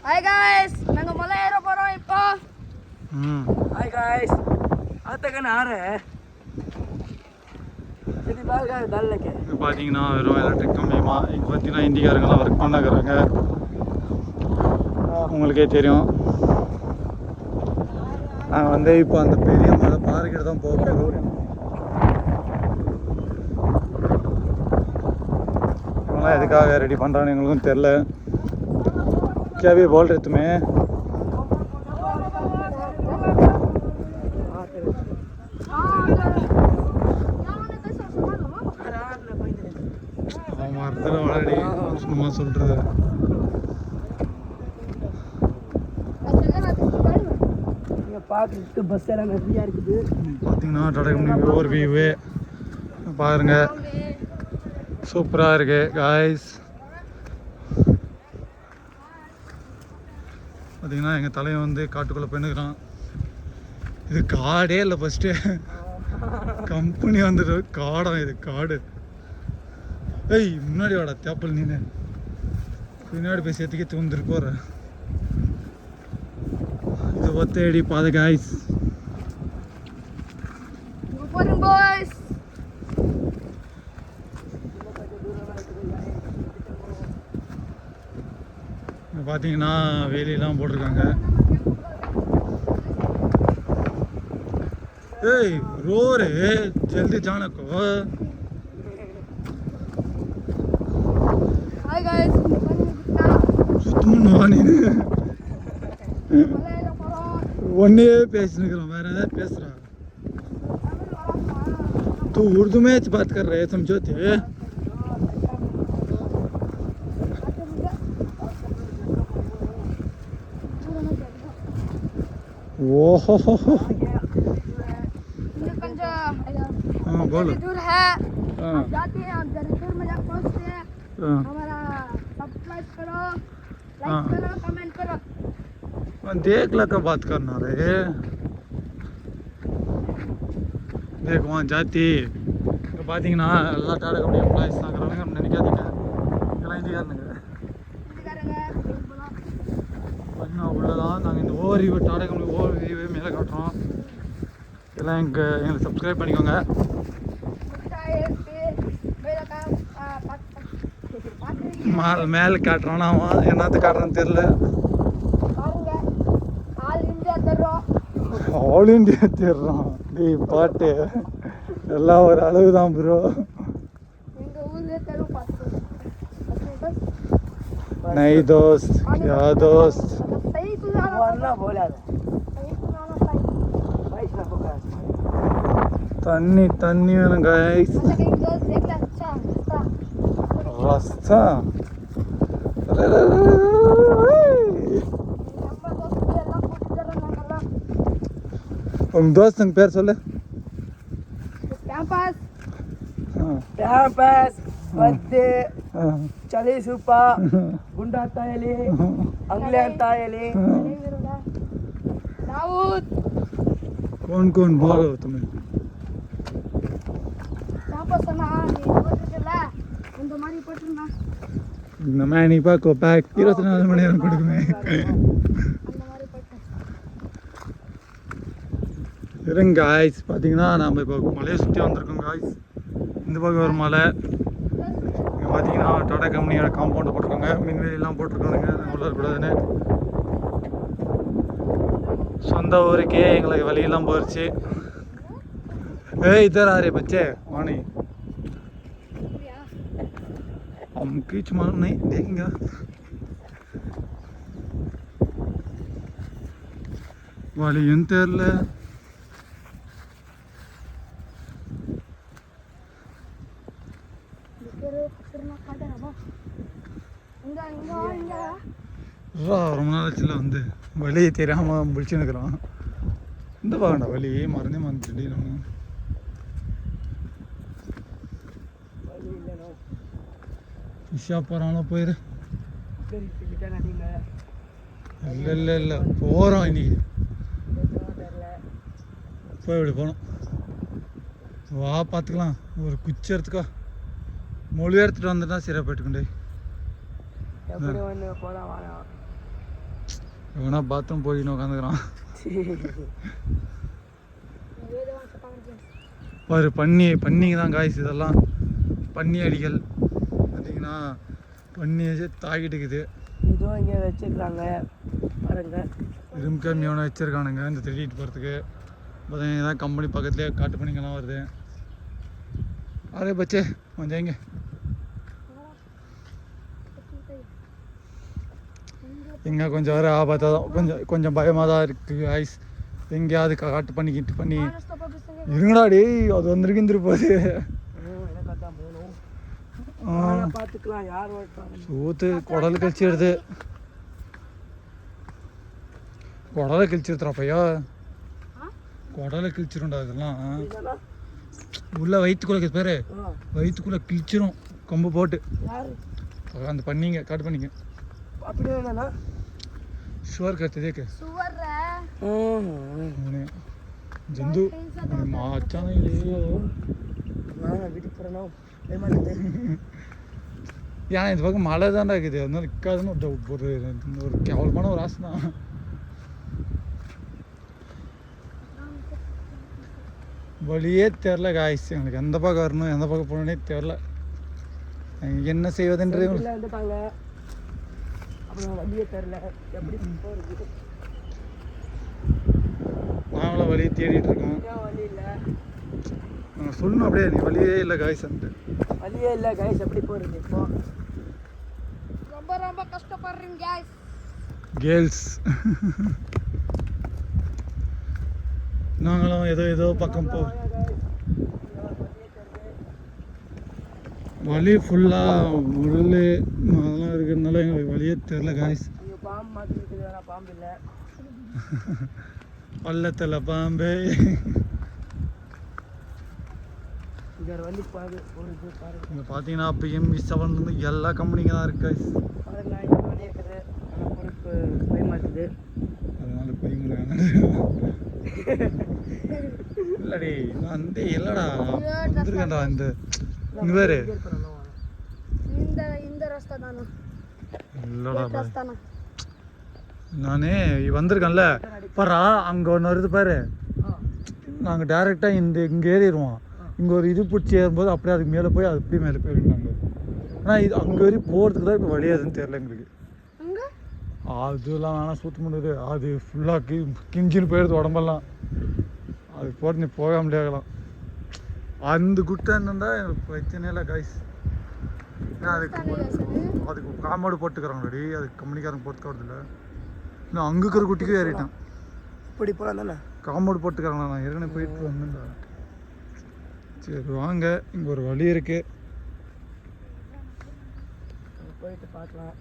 Hi guys, நாங்க மலை ஏற போறோம் இப்போ. Hi guys. ஆத்தக்க நாரே. இது பாருங்க டல்லக்கே. இங்க பாத்தீங்கன்னா வெறும் எலக்ட்ரிக் கம்பியமா. இங்க பாத்தீங்கன்னா இந்திக்காரங்கலாம் வர்க் பண்ணக்கறாங்க. உங்களுக்கே தெரியும். நான் வந்து இப்போ அந்த பெரிய மலை பார்க்கிட்ட தான் போக போறோம். இவங்களாம் எதுக்காக ரெடி பண்றான்னு எங்களுக்கும் தெரியல. क्या भी बोल रहे तुम्हें சும்மா சொல்றது பார்க்கறதுக்கு பஸ் எல்லாம் நிறையா இருக்குது. பார்த்தீங்கன்னா டாடா கம்பெனி ஓவர் வியூவு பாருங்க, சூப்பராக இருக்கு காய்ஸ். பார்த்தீங்கன்னா எங்கள் தலையை வந்து காட்டுக்குள்ளே போயின்னுக்குறான். இது காடே இல்லை, ஃபஸ்ட்டு கம்பெனி வந்துட்டு காடம், இது காடு. ஏய் முன்னாடி வாடா தேப்பல், நீனு பின்னாடி போய் சேர்த்துக்கே தூந்துருக்கு போகிற. இது ஒத்தேடி பாதை காய்ஸ். boys. பார்த்தீங்கன்னா வேலியெல்லாம் போட்டிருக்காங்க. ஏய் ரோரு ஜல்தி ஜானக்கோ. Hi guys. சுத்தமுன்னு நீ ஒன்னே பேசினுக்கிறோம், வேற ஏதாவது பேசுறா. तू उर्दू में बात कर रहे समझोते. ओहो हाँ बोलो. दूर है, हम जाते हैं, हम जरा दूर में जा पहुंचते हैं. हमारा सब्सक्राइब करो, लाइक करो, कमेंट करो. देख ला का बात करना रे. देख वहाँ जाती பார்த்தீங்கன்னா எல்லா டாடா கம்பெனி எம்ப்ளாயிஸ் தான் இருக்கிறாங்க. நம்ம நினைக்காதீங்க, எல்லாம் இந்திக்காரனுங்க. பார்த்தீங்கன்னா உள்ளதான் நாங்கள் இந்த over view, Tata company over view மேலே காட்டுறோம். எல்லாம் எங்களை சப்ஸ்கிரைப் பண்ணிக்கோங்க. மேலே காட்டுறோம், நான் என்னத்து காட்டுறேன்னு தெரில. ஆல் இண்டியா தேடுறான். டேய் பாட்டு எல்லாம் ஒரு அளவு தான் ப்ரோ. नहीं दोस्त, क्या दोस्त. तन्नी तन्नी में गाइस रास्ता. உங்க தோஸ்துங்க பேர் சொல்லு. கேம்பஸ் பத்து चले सुपा गुंडा तायले अंगले तायले दाऊद. कौन कौन बोलो तुम्हें. कैंपस ना ये போட்டுட்டல இந்த மாதிரி போட்டுனா நம்ம நீ பாக்கோ பேக் 24 மணி நேரம் கொடுக்குமே. அந்த மாதிரி போட்டு இருங்க காய்ஸ். பார்த்தீங்கன்னா நம்ம இப்போ மலையை சுற்றி வந்திருக்கோம் காய்ஸ். இந்த பக்கம் ஒரு மலை. இங்கே பார்த்தீங்கன்னா டாடா கம்பெனியோட காம்பவுண்டு போட்டிருக்காங்க, மின்வேலியெல்லாம் போட்டிருக்கானுங்க உள்ள இருக்கக்கூடாதுன்னு. சொந்த ஊருக்கே எங்களுக்கு வழியெல்லாம் போயிடுச்சு. इधर आ रहे बच्चे वाणी हम कुछ मालूम नहीं देखेंगे. वाली ಎಂತೆಲ್ಲ ரொம்ப நாளாச்சுல வந்து வழி தெரியாமல் முடிச்சுன்னு இருக்கிறோம். இந்த பாகண்டா வழி மறந்தே வந்துட்டு நம்ம விஷா போகிறாங்களோ போயிரு. இல்லை இல்லை இல்லை போகிறோம் இன்னைக்கு போய் இப்படி போகணும். வா பார்த்துக்கலாம். ஒரு குச்சி எடுத்துக்கோ, மொழி எடுத்துகிட்டு வந்துட்டா சரியாக போயிட்டுக்கண்டே. இவனா பாத்ரூம் போயின்னு உட்காந்துக்கிறான். பாரு பன்னிங்க தான் காய்ஸ், இதெல்லாம் பன்னி அடிகள் பார்த்தீங்கன்னா. பன்னி தாக்கிட்டு இருக்குது. இதுவும் இங்கே வச்சுருக்காங்க பாருங்க. இரும்பு எவனை வச்சுருக்கானுங்க இந்த திருடிட்டு போகிறதுக்கு. பார்த்தீங்கன்னா கம்பெனி பக்கத்துலேயே காட்டு பண்ணிங்கெல்லாம் வருது. அரே பச்சே கொஞ்சம் இங்கே எங்கே கொஞ்சம் வர ஆபத்தாக தான், கொஞ்சம் பயமாக தான் இருக்குது ஐஸ். எங்கேயாவது காட்டு பண்ணிக்கிட்டு பண்ணி இருங்கடா டேய், அது வந்துருக்கு போகுது. பார்த்துக்கலாம் யார் ஓட்டுறாங்க. சூத்து குடல் கழிச்சிடுது, குடலை கிழிச்சிருத்துறா பையா, குடலை கிழிச்சிரும்டா இதெல்லாம். உள்ள வயிற்றுக்குள்ள பேர் வயிற்றுக்குள்ளே கிழிச்சிரும் கொம்பு போட்டு. அந்த பண்ணிங்க காட்டு பண்ணிங்க அப்படியே என்னன்னா शुअर करते देखे सुअर उन्हें जंदू माचा नहीं ले நான் வீட்டுக்கு போறேனா ஏமாட்டே. ஏன்னா இது பக்கம் மழை தான்டா இருக்குது, அதனால இருக்காதுன்னு ஒரு கேவலமான ஒரு ஆசை தான். வழியே தெரில காய்ஸ், எங்களுக்கு எந்த பக்கம் வரணும் எந்த பக்கம் போகணுன்னே தெரில. என்ன செய்வதுன்றது வந்துட்டாங்க. அப்புறம் வழியே தெரில எப்படி போகிறது. நாங்களும் வழியை தேடிட்டு இருக்கோம். வழி இல்லை நாங்கள் சொல்லணும் அப்படியே, நீ வழியே இல்லை காய்ஸ் வந்துட்டு. வழியே இல்லை காய்ஸ், எப்படி போகிறது இப்போ. ரொம்ப ரொம்ப கஷ்டப்படுறீங்க गाइस. கேர்ள்ஸ் நாங்களும் ஏதோ பக்கம் போ, வழி ஃபுல்லாக முள் அதெல்லாம் இருக்கிறதுனால எங்களுக்கு வழியே தெரில காய்ஸ். பாம்பு மாதிரி இருக்குது, பாம்பு இல்லை. பள்ளத்தில் பாம்பு. இங்கே வண்டி பாருங்க போகிறது பாருங்க. இங்கே பார்த்தீங்கன்னா அப்பயும் மிஸ் வந்து எல்லா கம்பெனிங்க தான் இருக்கு காய்ஸ். பாருங்க இங்கே வண்டி இருக்குது, ஆனால் பொறுப்பு போய் மாட்டுது. அதனால போய் இல்லடி நான் வந்து இல்லைடா வந்துருக்கேன்டா. இந்த பேர் இந்த இந்த ரஸ்தா தானா இல்லைடா ரஸ்தானா நானே வந்திருக்கேன்ல பாரா, அங்கே ஒன்று வருது பாரு. நாங்கள் டேரெக்டாக இங்கே ஏறிடுவோம். இங்கே ஒரு இது பிடிச்சி ஏறும்போது அப்படியே அதுக்கு மேலே போய் அது அப்படியே மேலே போயிடுவாங்க. ஆனால் இது அங்கே வரையும் போகிறதுக்கு தான் இப்போ வழியாதுன்னு தெரில எங்களுக்கு. அதெல்லாம் வேணால் சுற்ற முடியாது, அது ஃபுல்லாக கிஞ்சின்னு போயிடுது உடம்பெல்லாம். அது போட்டு நீ போக முடியாகலாம். அந்த குட்டை என்னண்டா எங்களுக்கு பிரச்சனை இல்லை காய்ஸ். ஏன்னா அதுக்கு காம்பவுண்டு போட்டுக்கிறாங்கடி, அதுக்கு கம்பெனிக்காரங்க போட்டுக்கிறது இல்லை. நான் அங்கே இருக்கிற குட்டிக்கும் ஏறிட்டேன். இப்படி போகலாம் தானே காம்பவுண்டு போட்டுக்கிறாங்களா, நான் ஏற்கனவே போயிட்டு வந்துடா. சரி வாங்க, இங்கே ஒரு வழி இருக்குது போயிட்டு பார்க்கலாம்.